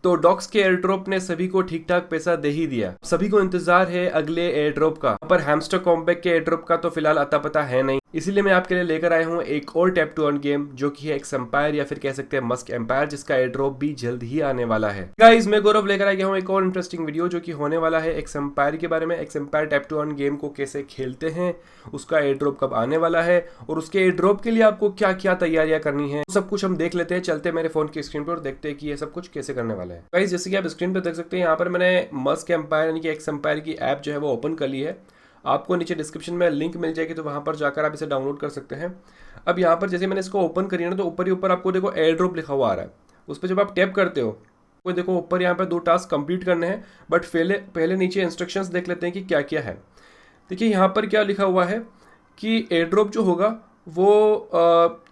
तो डॉक्स के air drop ने सभी को ठीक ठाक पैसा दे ही दिया। सभी को इंतजार है अगले एयर ड्रॉप का, पर हैमस्टर कॉम्बैक के एयर ड्रॉप का तो फिलहाल अता पता है नहीं। इसीलिए मैं आपके लिए लेकर आया हूँ एक और टैप टू अर्न गेम, जो कि है एक्स एम्पायर या फिर कह सकते हैं मस्क एम्पायर, जिसका एयर ड्रॉप भी जल्द ही आने वाला है। गाइस, मैं गौरव लेकर आ गया हूँ एक और इंटरेस्टिंग वीडियो, जो कि होने वाला है एक्स एम्पायर के बारे में। X empire tap to earn game को कैसे खेलते हैं, उसका एयर ड्रॉप कब आने वाला है, और उसके एयर ड्रॉप के लिए आपको क्या क्या तैयारियां करनी है, सब कुछ हम देख लेते हैं। चलते मेरे फोन की स्क्रीन पर और देखते हैं कि ये सब कुछ कैसे करने वाला है। गाइस, जैसे कि आप स्क्रीन पर देख सकते हैं, यहाँ पर मैंने मस्क एम्पायर यानी कि एक्स एम्पायर की ऐप जो है वो ओपन कर ली है। आपको नीचे डिस्क्रिप्शन में लिंक मिल जाएगी, तो वहां पर जाकर आप इसे डाउनलोड कर सकते हैं। अब यहाँ पर जैसे मैंने इसको ओपन करी है ना, तो ऊपर ही ऊपर आपको देखो एयर ड्रॉप लिखा हुआ आ रहा है। उस पर जब आप टैप करते हो तो देखो ऊपर यहाँ पर 2 टास्क कंप्लीट करने हैं, बट पहले नीचे इंस्ट्रक्शंस देख लेते हैं कि क्या क्या है। देखिए यहाँ पर क्या लिखा हुआ है कि एयर ड्रॉप जो होगा वो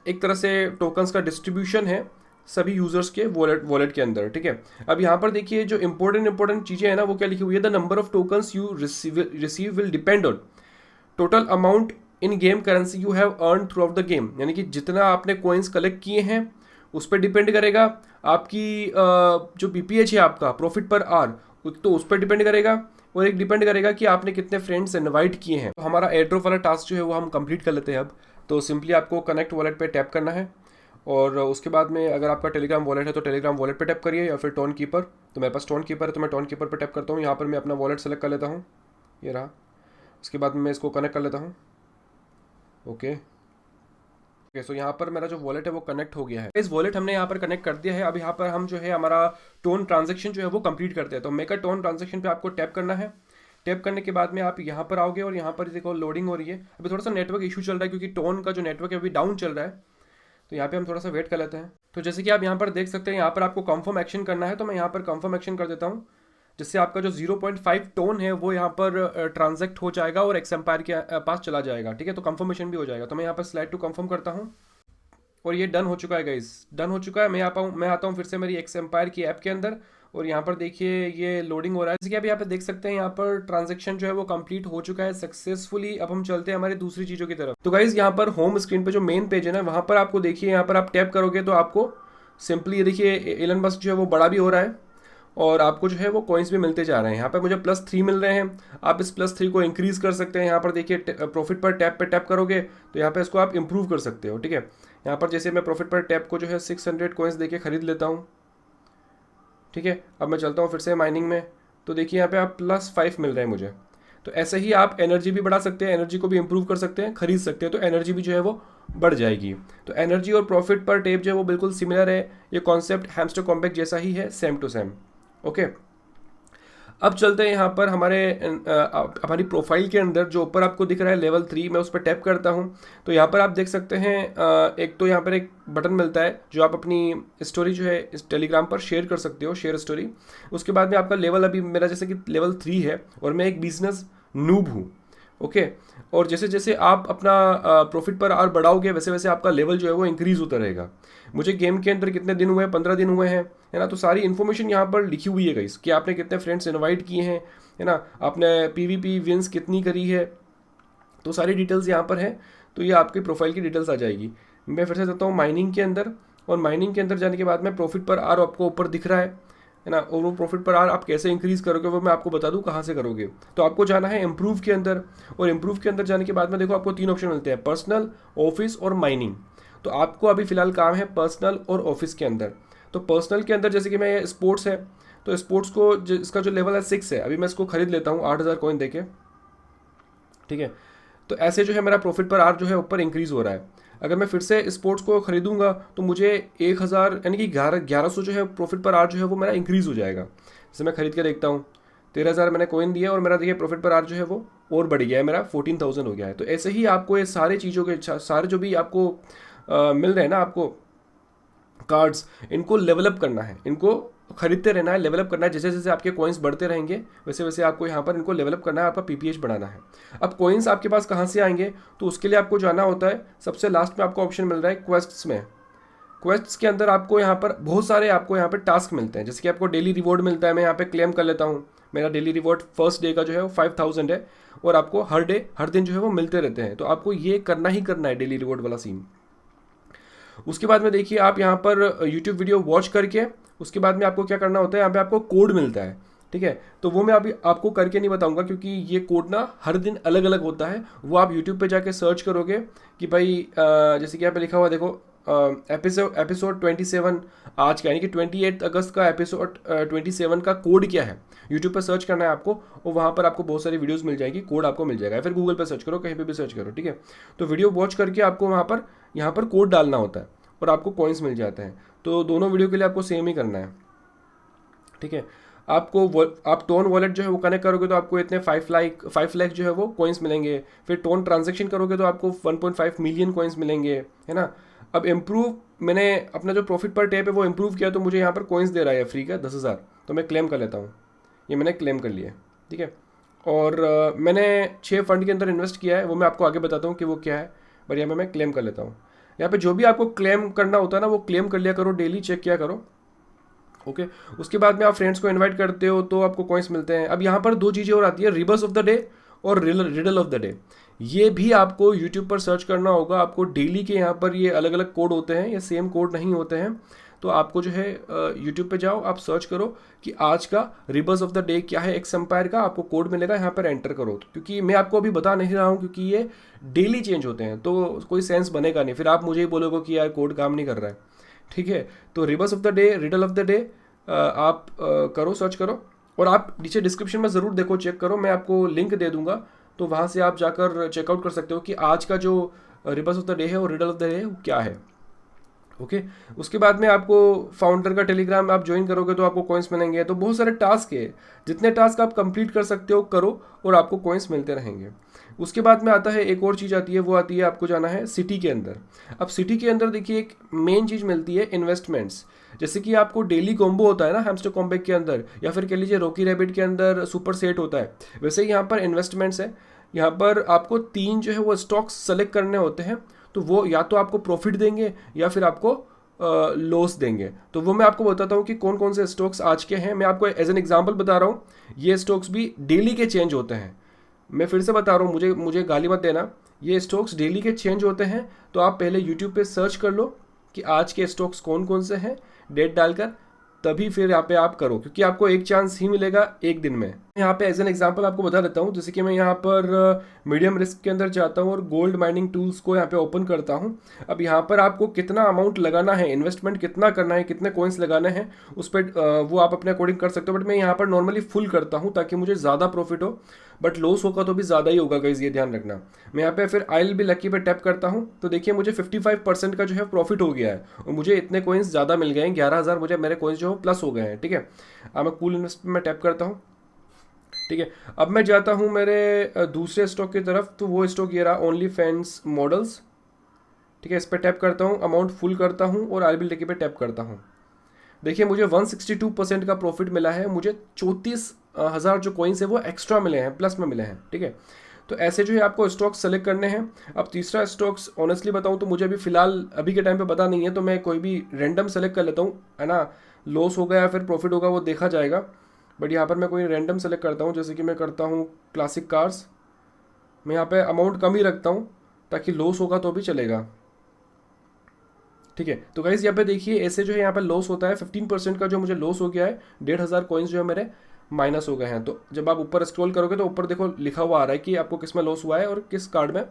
एक तरह से टोकन्स का डिस्ट्रीब्यूशन है सभी यूजर्स के वॉलेट के अंदर, ठीक है। अब यहाँ पर देखिए जो इंपॉर्टेंट चीजें हैं ना, वो क्या लिखी हुई है, the number of tokens you receive will depend on total amount in game currency you have earn through out the game. यानी कि जितना आपने कॉइन्स कलेक्ट किए हैं उस पर डिपेंड करेगा। आपकी जो बीपीएच है आपका प्रॉफिट पर आर, तो उस पर डिपेंड करेगा, और एक डिपेंड करेगा कि आपने कितने फ्रेंड्स इनवाइट किए हैं। तो हमारा एयर ड्रॉप वाला टास्क जो है वो हम कंप्लीट कर लेते हैं अब। तो सिंपली आपको कनेक्ट वॉलेट पे टैप करना है, और उसके बाद में अगर आपका टेलीग्राम वॉलेट है तो टेलीग्राम वॉलेट पे टैप करिए, या फिर टोन कीपर। तो मेरे पास टोन कीपर है तो मैं टोन कीपर पे टैप करता हूँ। यहाँ पर मैं अपना वॉलेट सेलेक्ट कर लेता हूँ, ये रहा। उसके बाद मैं इसको कनेक्ट कर लेता हूँ। ओके, सो यहाँ पर मेरा जो वॉलेट है वो कनेक्ट हो गया है। इस वॉलेट हमने यहाँ पर कनेक्ट कर दिया है। अब यहाँ पर हम जो है हमारा टोन ट्रांजेक्शन जो है वो कंप्लीट करते हैं। तो मेक अ टोन ट्रांजेक्शन पे आपको टैप करना है। टैप करने के बाद में आप यहाँ पर आओगे, और यहाँ पर देखो लोडिंग हो रही है। अभी थोड़ा सा नेटवर्क इशू चल रहा है, क्योंकि टोन का जो नेटवर्क है अभी डाउन चल रहा है। तो यहाँ पे हम थोड़ा सा वेट कर लेते हैं। तो जैसे कि आप यहाँ पर देख सकते हैं, यहाँ पर आपको कंफर्म एक्शन करना है। तो मैं यहाँ पर कंफर्म एक्शन कर देता हूँ, जिससे आपका जो 0.5 टोन है वो यहाँ पर ट्रांजेक्ट हो जाएगा और एक्स एम्पायर के पास चला जाएगा, ठीक है। तो कंफर्मेशन भी हो जाएगा। तो मैं यहाँ पर स्लाइड टू कंफर्म करता हूँ, और ये डन हो चुका है गाइस, डन हो चुका है। मैं आता हूँ फिर से मेरी एक्स एम्पायर की ऐप के अंदर, और यहाँ पर देखिए ये लोडिंग हो रहा है। जैसे कि आप यहाँ पे देख सकते हैं, यहाँ पर ट्रांजैक्शन जो है वो कंप्लीट हो चुका है सक्सेसफुली। अब हम चलते हैं हमारी दूसरी चीज़ों की तरफ। तो गाइस, यहाँ पर होम स्क्रीन पे जो मेन पेज है ना, वहाँ पर आपको देखिए, यहाँ पर आप टैप करोगे तो आपको सिंपली देखिए एलन मस्क जो है वो बड़ा भी हो रहा है, और आपको जो है वो कॉइन्स भी मिलते जा रहे हैं। यहाँ पर मुझे +3 मिल रहे हैं। आप इस +3 को इंक्रीज कर सकते हैं। यहाँ पर देखिए प्रॉफिट पर टैप पे टैप करोगे तो यहाँ पे इसको आप इंप्रूव कर सकते हो, ठीक है। यहाँ पर जैसे मैं प्रॉफिट पर टैप को जो है 600 कॉइन्स देके खरीद लेता हूँ, ठीक है। अब मैं चलता हूँ फिर से माइनिंग में। तो देखिए यहाँ पे आप +5 मिल रहे हैं मुझे। तो ऐसे ही आप एनर्जी भी बढ़ा सकते हैं, एनर्जी को भी इंप्रूव कर सकते हैं, खरीद सकते हैं, तो एनर्जी भी जो है वो बढ़ जाएगी। तो एनर्जी और प्रॉफिट पर टैप जो है वो बिल्कुल सिमिलर है। ये कॉन्सेप्ट हैमस्टर कॉम्बैक जैसा ही है, सेम टू सेम। ओके, अब चलते हैं यहाँ पर हमारी प्रोफाइल के अंदर जो ऊपर आपको दिख रहा है लेवल 3, मैं उस पर टैप करता हूँ। तो यहाँ पर आप देख सकते हैं एक तो यहाँ पर एक बटन मिलता है जो आप अपनी स्टोरी जो है इस टेलीग्राम पर शेयर कर सकते हो, शेयर स्टोरी। उसके बाद में आपका लेवल, अभी मेरा जैसे कि लेवल 3 है, और मैं एक बिजनेस नूब हूँ, ओके। और जैसे जैसे आप अपना प्रॉफिट पर आर बढ़ाओगे, वैसे वैसे आपका लेवल जो है वो इंक्रीज होता रहेगा। मुझे गेम के अंदर कितने दिन हुए हैं, 15 दिन हुए हैं, है ना। तो सारी इन्फॉर्मेशन यहाँ पर लिखी हुई है गाइस, कि आपने कितने फ्रेंड्स इनवाइट किए हैं, है ना, आपने पीवीपी विंस कितनी करी है, तो सारी डिटेल्स यहाँ पर है। तो ये आपकी प्रोफाइल की डिटेल्स आ जाएगी। मैं फिर से जाता हूँ माइनिंग के अंदर, और माइनिंग के अंदर जाने के बाद में प्रॉफिट पर आर आपको ऊपर दिख रहा है ना। और वो प्रॉफिट पर आर आप कैसे इंक्रीज करोगे वो मैं आपको बता दूं कहाँ से करोगे। तो आपको जाना है इम्प्रूव के अंदर, और इम्प्रूव के अंदर जाने के बाद में देखो आपको 3 ऑप्शन मिलते हैं, पर्सनल, ऑफिस और माइनिंग। तो आपको अभी फिलहाल काम है पर्सनल और ऑफिस के अंदर। तो पर्सनल के अंदर जैसे कि मैं स्पोर्ट्स है, तो स्पोर्ट्स को इसका जो लेवल है 6 है, अभी मैं इसको खरीद लेता हूँ 8000 कॉइन देके, ठीक है। तो ऐसे जो है मेरा प्रॉफिट पर आर जो है ऊपर इंक्रीज हो रहा है। अगर मैं फिर से स्पोर्ट्स को खरीदूंगा तो मुझे 1000 यानी कि 1100 जो है प्रॉफिट पर आर जो है वो मेरा इंक्रीज हो जाएगा। जैसे मैं खरीद के देखता हूँ, 13000 मैंने कॉइन दिया, और मेरा देखिए प्रॉफिट पर आर जो है वो और बढ़ गया है, मेरा 14000 हो गया है। तो ऐसे ही आपको ये सारे चीज़ों के सारे जो भी आपको मिल रहे हैं ना आपको कार्ड्स, इनको लेवलअप करना है, इनको खरीदते रहना है, लेवलअप करना है। जैसे जैसे आपके कॉइन्स बढ़ते रहेंगे वैसे वैसे आपको यहाँ पर इनको लेवलअप करना है, आपका पीपीएच बढ़ाना है। अब कॉइन्स आपके पास कहाँ से आएंगे, तो उसके लिए आपको जाना होता है, सबसे लास्ट में आपको ऑप्शन मिल रहा है क्वेस्ट्स में। क्वेस्ट्स के अंदर आपको यहाँ पर बहुत सारे आपको यहाँ पर टास्क मिलते हैं। जैसे कि आपको डेली रिवॉर्ड मिलता है, मैं यहाँ पे क्लेम कर लेता हूँ। मेरा डेली रिवॉर्ड फर्स्ट डे का जो है वो 5000 है, और आपको हर दिन जो है वो मिलते रहते हैं। तो आपको ये करना ही करना है, डेली रिवॉर्ड वाला सीन। उसके बाद में देखिए आप यहाँ पर यूट्यूब वीडियो वॉच करके उसके बाद में आपको क्या करना होता है, यहाँ पे आपको कोड मिलता है, ठीक है। तो वो मैं अभी आपको करके नहीं बताऊंगा क्योंकि ये कोड ना हर दिन अलग अलग होता है। वो आप यूट्यूब पे जाके सर्च करोगे कि भाई जैसे कि यहाँ पे लिखा हुआ देखो एपिसोड 27 आज का, यानी कि 28 अगस्त का एपिसोड 27 का कोड क्या है, यूट्यूब पर सर्च करना है आपको और वहाँ पर आपको बहुत सारी वीडियोस मिल जाएगी, कोड आपको मिल जाएगा। फिर गूगल पर सर्च करो, कहीं पे भी सर्च करो, ठीक है। तो वीडियो वॉच करके आपको वहाँ पर यहाँ पर कोड डालना होता है और आपको कॉइन्स मिल जाते हैं। तो दोनों वीडियो के लिए आपको सेम ही करना है, ठीक है। आप टोन वॉलेट जो है वो कनेक्ट करोगे तो आपको इतने 5 लाख जो है वो कॉइन्स मिलेंगे। फिर टोन ट्रांजेक्शन करोगे तो आपको 1.5 मिलियन कॉइन्स मिलेंगे, है ना। अब इम्प्रूव, मैंने अपना जो प्रॉफिट पर टैप है वो इम्प्रूव किया तो मुझे यहाँ पर कॉइन्स दे रहा है फ्री का 10,000, तो मैं क्लेम कर लेता हूँ। ये मैंने क्लेम कर लिया, ठीक है। और मैंने 6 फंड के अंदर इन्वेस्ट किया है, वो मैं आपको आगे बताता हूँ कि वो क्या है, बट यहाँ पे मैं क्लेम कर लेता हूँ। यहाँ पे जो भी आपको क्लेम करना होता है ना वो क्लेम कर लिया करो, डेली चेक किया करो, ओके। उसके बाद में आप फ्रेंड्स को इनवाइट करते हो तो आपको कॉइन्स मिलते हैं। अब यहाँ पर 2 चीज़ें और आती है, रिबर्स ऑफ द डे और रिडल ऑफ द डे। ये भी आपको यूट्यूब पर सर्च करना होगा। आपको डेली के यहाँ पर ये अलग अलग कोड होते हैं, ये सेम कोड नहीं होते हैं। तो आपको जो है यूट्यूब पे जाओ, आप सर्च करो कि आज का रिबर्स ऑफ द डे क्या है एक्स एम्पायर का, आपको कोड मिलेगा, यहाँ पर एंटर करो। क्योंकि मैं आपको अभी बता नहीं रहा हूँ क्योंकि ये डेली चेंज होते हैं तो कोई सेंस बनेगा नहीं, फिर आप मुझे ही बोलोगे कि यार कोड काम नहीं कर रहा है, ठीक है। तो rebus of the day, riddle of the day आप करो, सर्च करो और आप नीचे डिस्क्रिप्शन में ज़रूर देखो, चेक करो, मैं आपको लिंक दे दूंगा तो वहाँ से आप जाकर चेकआउट कर सकते हो कि आज का जो रिबर्स ऑफ द डे है और रिडल ऑफ द डे है वो क्या है, ओके। उसके बाद में आपको फाउंडर का टेलीग्राम आप ज्वाइन करोगे तो आपको कॉइन्स मिलेंगे। तो बहुत सारे टास्क है, जितने टास्क आप कंप्लीट कर सकते हो करो और आपको कॉइन्स मिलते रहेंगे। उसके बाद में आता है एक और चीज़ आती है, वो आती है आपको जाना है सिटी के अंदर। अब सिटी के अंदर देखिए एक मेन चीज़ मिलती है इन्वेस्टमेंट्स। जैसे कि आपको डेली कॉम्बो होता है ना हैमस्टर कॉम्बैक के अंदर, या फिर कह लीजिए रॉकी रैबिट के अंदर सुपर सेट होता है, वैसे ही यहाँ पर इन्वेस्टमेंट्स है। यहाँ पर आपको 3 जो है वो स्टॉक्स सेलेक्ट करने होते हैं, तो वो या तो आपको प्रॉफिट देंगे या फिर आपको लॉस देंगे। तो वो मैं आपको बताता हूँ कि कौन कौन से स्टॉक्स आज के हैं। मैं आपको एज एन एग्जांपल बता रहा हूँ, ये स्टॉक्स भी डेली के चेंज होते हैं। मैं फिर से बता रहा हूँ, मुझे गाली मत देना, ये स्टॉक्स डेली के चेंज होते हैं। तो आप पहले यूट्यूब पे सर्च कर लो कि आज के स्टॉक्स कौन कौन से हैं, डेट डालकर, तभी फिर यहाँ पे आप करो, क्योंकि आपको एक चांस ही मिलेगा एक दिन में। यहाँ पे एज एन एग्जांपल आपको बता देता हूँ, जैसे कि मैं यहाँ पर मीडियम रिस्क के अंदर जाता हूँ और गोल्ड माइनिंग टूल्स को यहाँ पे ओपन करता हूँ। अब यहाँ पर आपको कितना अमाउंट लगाना है, इन्वेस्टमेंट कितना करना है, कितने कॉइन्स लगाने हैं, उस पर वो आप अपने अकॉर्डिंग कर सकते हो। बट मैं यहाँ पर नॉर्मली फुल करता हूँ ताकि मुझे ज़्यादा प्रॉफिट हो, बट लॉस होगा तो भी ज़्यादा ही होगा गाइस, ये ध्यान रखना। मैं यहाँ पे फिर आई विल बी लकी पे टैप करता हूँ तो देखिए मुझे 55% का जो है प्रॉफिट हो गया है और मुझे इतने कॉइन्स ज़्यादा मिल गए हैं, 11,000 मुझे मेरे कॉइन्स जो प्लस हो गए हैं, ठीक है। अब मैं कूल इन्वेस्ट में टैप करता हूँ, ठीक है। अब मैं जाता हूँ मेरे दूसरे स्टॉक की तरफ, तो वो स्टॉक ये रहा ओनली फैंस मॉडल्स, ठीक है। इस पर टैप करता हूँ, अमाउंट फुल करता हूँ और आई विल लकी पे टैप करता हूँ। देखिए मुझे 162% का प्रॉफिट मिला है, मुझे 34,000 जो कॉइन्स है वो एक्स्ट्रा मिले हैं, प्लस में मिले हैं, ठीक है। तो ऐसे जो है आपको स्टॉक्स सेलेक्ट करने हैं। अब तीसरा स्टॉक्स ऑनेस्टली बताऊं तो मुझे अभी फिलहाल अभी के टाइम पे पता नहीं है, तो मैं कोई भी रैंडम सेलेक्ट कर लेता हूँ, है ना। लॉस होगा या फिर प्रॉफिट होगा वो देखा जाएगा, बट यहाँ पर मैं कोई रैंडम सेलेक्ट करता हूँ। जैसे कि मैं करता हूँ क्लासिक कार्स, मैं यहाँ पे अमाउंट कम ही रखता हूँ ताकि लॉस होगा तो भी चलेगा, ठीक है। तो गाइज यहाँ पे देखिए ऐसे जो है यहाँ पे लॉस होता है, 15% का जो मुझे लॉस हो गया है, 1,500 कॉइन्स जो है मेरे माइनस हो गए हैं। तो जब आप ऊपर स्क्रॉल करोगे तो ऊपर देखो लिखा हुआ आ रहा है कि आपको किस में लॉस हुआ है और किस कार्ड में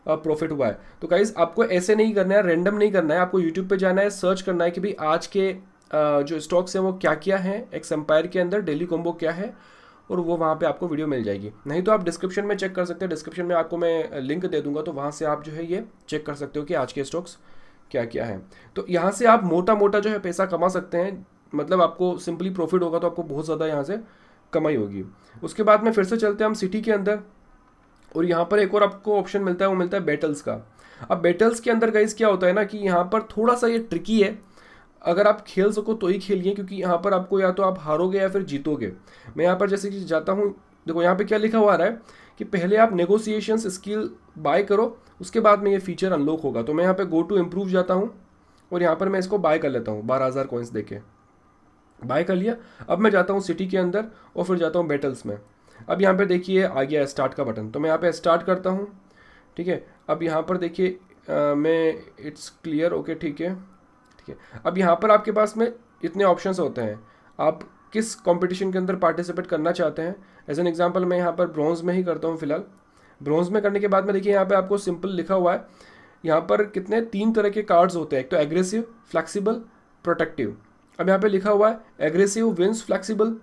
प्रॉफिट हुआ है। तो गाइज आपको ऐसे नहीं करना है, रैंडम नहीं करना है, आपको यूट्यूब पे जाना है, सर्च करना है कि भाई आज के जो स्टॉक्स हैं वो क्या क्या हैं, एक्स एम्पायर के अंदर डेली कॉम्बो क्या है, और वो वहाँ पे आपको वीडियो मिल जाएगी। नहीं तो आप डिस्क्रिप्शन में चेक कर सकते हैं, डिस्क्रिप्शन में आपको मैं लिंक दे दूंगा, तो वहाँ से आप जो है ये चेक कर सकते हो कि आज के स्टॉक्स क्या क्या है। तो यहाँ से आप मोटा मोटा जो है पैसा कमा सकते हैं, मतलब आपको सिंपली प्रॉफिट होगा तो आपको बहुत ज़्यादा यहाँ से कमाई होगी। उसके बाद में फिर से चलते हैं हम सिटी के अंदर, और यहाँ पर एक और आपको ऑप्शन मिलता है, वो मिलता है बैटल्स का। अब बैटल्स के अंदर गाइस क्या होता है ना कि यहाँ पर थोड़ा सा ये ट्रिकी है, अगर आप खेल सको तो ही खेलिए, क्योंकि यहाँ पर आपको या तो आप हारोगे या फिर जीतोगे। मैं यहाँ पर जैसे कि जाता हूँ, देखो यहाँ पे क्या लिखा हुआ आ रहा है कि पहले आप नेगोशिएशंस स्किल बाय करो, उसके बाद में ये फीचर अनलॉक होगा। तो मैं यहाँ पे गो टू इम्प्रूव जाता हूँ और यहाँ पर मैं इसको बाय कर लेता हूँ, 12,000 कॉइन्स देके बाय कर लिया। अब मैं जाता हूँ सिटी के अंदर और फिर जाता हूँ बैटल्स में। अब यहाँ पे देखिए आ गया स्टार्ट का बटन, तो मैं यहाँ पे स्टार्ट करता हूँ, ठीक है। अब यहाँ पर देखिए में इट्स क्लियर। ओके ठीक है ठीक है। अब यहाँ पर आपके पास में इतने ऑप्शंस होते हैं, आप किस कंपटीशन के अंदर पार्टिसिपेट करना चाहते हैं। एज एन एग्जांपल मैं यहाँ पर ब्रॉन्ज में ही करता हूँ फिलहाल। ब्रॉन्ज में करने के बाद में देखिए यहाँ पे आपको सिंपल लिखा हुआ है, यहाँ पर कितने 3 तरह के कार्ड्स होते हैं, एक तो एग्रेसिव, फ्लेक्सिबल, प्रोटेक्टिव। अब यहाँ पे लिखा हुआ है एग्रेसिव विंस फ्लेक्सिबल,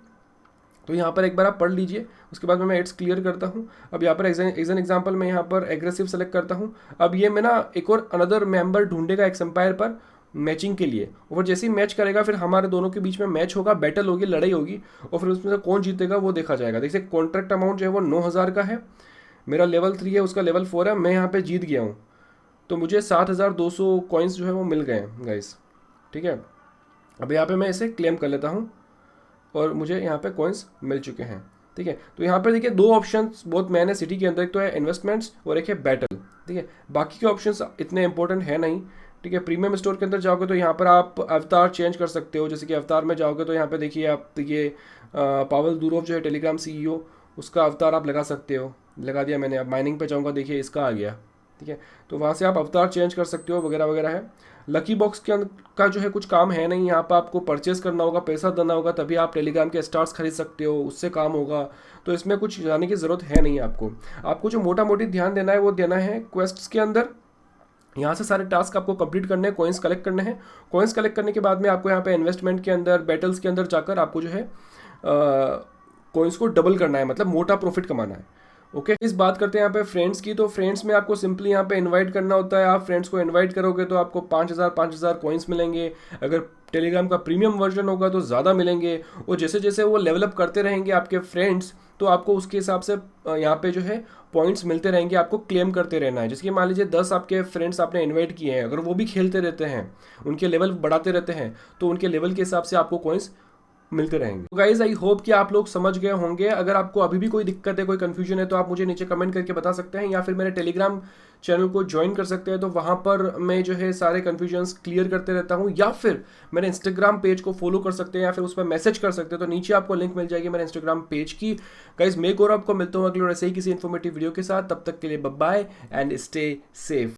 तो यहाँ पर एक बार आप पढ़ लीजिए, उसके बाद में मैं इट्स क्लियर करता हूँ। अब यहाँ पर एज एन एग्जाम्पल मैं यहाँ पर एग्रेसिव सेलेक्ट करता हूँ। अब ये मैं ना एक और अनदर मेंबर ढूंढेगा एक्स एम्पायर पर मैचिंग के लिए, और जैसे ही मैच करेगा फिर हमारे दोनों के बीच में मैच होगा, बैटल होगी, लड़ाई होगी, और फिर उसमें से कौन जीतेगा वो देखा जाएगा। देखिए कॉन्ट्रैक्ट अमाउंट जो है वो 9,000 का है, मेरा लेवल 3 है, उसका लेवल 4 है, मैं यहाँ पे जीत गया हूँ, तो मुझे 7,200 कॉइन्स जो है वो मिल गए हैं गाइस। ठीक है, अब यहाँ पे मैं इसे क्लेम कर लेता हूँ और मुझे यहाँ पे कॉइन्स मिल चुके हैं। ठीक है, तो यहाँ पे देखिए 2 ऑप्शंस बहुत मैन है सिटी के अंदर, एक तो है इन्वेस्टमेंट्स और एक है बैटल। ठीक है, बाकी के ऑप्शंस इतने इंपॉर्टेंट है नहीं। ठीक है, प्रीमियम स्टोर के अंदर जाओगे तो यहाँ पर आप अवतार चेंज कर सकते हो। जैसे कि अवतार में जाओगे तो यहाँ पे देखिए आप ये पावेल दूरोव जो है टेलीग्राम CEO, उसका अवतार आप लगा सकते हो, लगा दिया मैंने। अब माइनिंग पे जाऊँगा, देखिए इसका आ गया। ठीक है, तो वहाँ से आप अवतार चेंज कर सकते हो वगैरह वगैरह है। लकी बॉक्स के का जो है कुछ काम है नहीं, यहाँ पर आपको परचेस करना होगा, पैसा देना होगा, तभी आप टेलीग्राम के स्टार्स खरीद सकते हो, उससे काम होगा। तो इसमें कुछ जाने की ज़रूरत है नहीं आपको जो मोटा मोटी ध्यान देना है वो देना है क्वेस्ट्स के अंदर। यहाँ से सारे टास्क आपको कंप्लीट करने हैं, कॉइन्स कलेक्ट करने हैं। कॉइन्स कलेक्ट करने के बाद में आपको यहाँ पे इन्वेस्टमेंट के अंदर, बैटल्स के अंदर जाकर आपको जो है कॉइन्स को डबल करना है, मतलब मोटा प्रॉफिट कमाना है। ओके, इस बात करते हैं यहाँ पे फ्रेंड्स की। तो फ्रेंड्स में आपको सिंपली यहाँ पे इनवाइट करना होता है। आप फ्रेंड्स को इनवाइट करोगे तो आपको 5,000 कॉइन्स मिलेंगे। अगर टेलीग्राम का प्रीमियम वर्जन होगा तो ज़्यादा मिलेंगे, और जैसे जैसे वो डेवलप करते रहेंगे आपके फ्रेंड्स, तो आपको उसके हिसाब से यहाँ पे जो है पॉइंट्स मिलते रहेंगे, आपको क्लेम करते रहना है। जैसे कि मान लीजिए 10 आपके फ्रेंड्स आपने इनवाइट किए हैं, अगर वो भी खेलते रहते हैं, उनके लेवल बढ़ाते रहते हैं, तो उनके लेवल के हिसाब से आपको कॉइन्स मिलते रहेंगे। तो गाइज आई होप कि आप लोग समझ गए होंगे। अगर आपको अभी भी कोई दिक्कत है, कोई कंफ्यूजन है, तो आप मुझे नीचे कमेंट करके बता सकते हैं, या फिर मेरे टेलीग्राम चैनल को ज्वाइन कर सकते हैं। तो वहाँ पर मैं जो है सारे कन्फ्यूजन्स क्लियर करते रहता हूँ, या फिर मेरे इंस्टाग्राम पेज को फॉलो कर सकते हैं, या फिर उस पर मैसेज कर सकते हैं। तो नीचे आपको लिंक मिल जाएगी मेरे इंस्टाग्राम पेज की। गाइज मैं गौरव, आपको मिलता हूँ अगले और ऐसे ही किसी इन्फॉर्मेटिव वीडियो के साथ। तब तक के लिए bye bye and stay safe.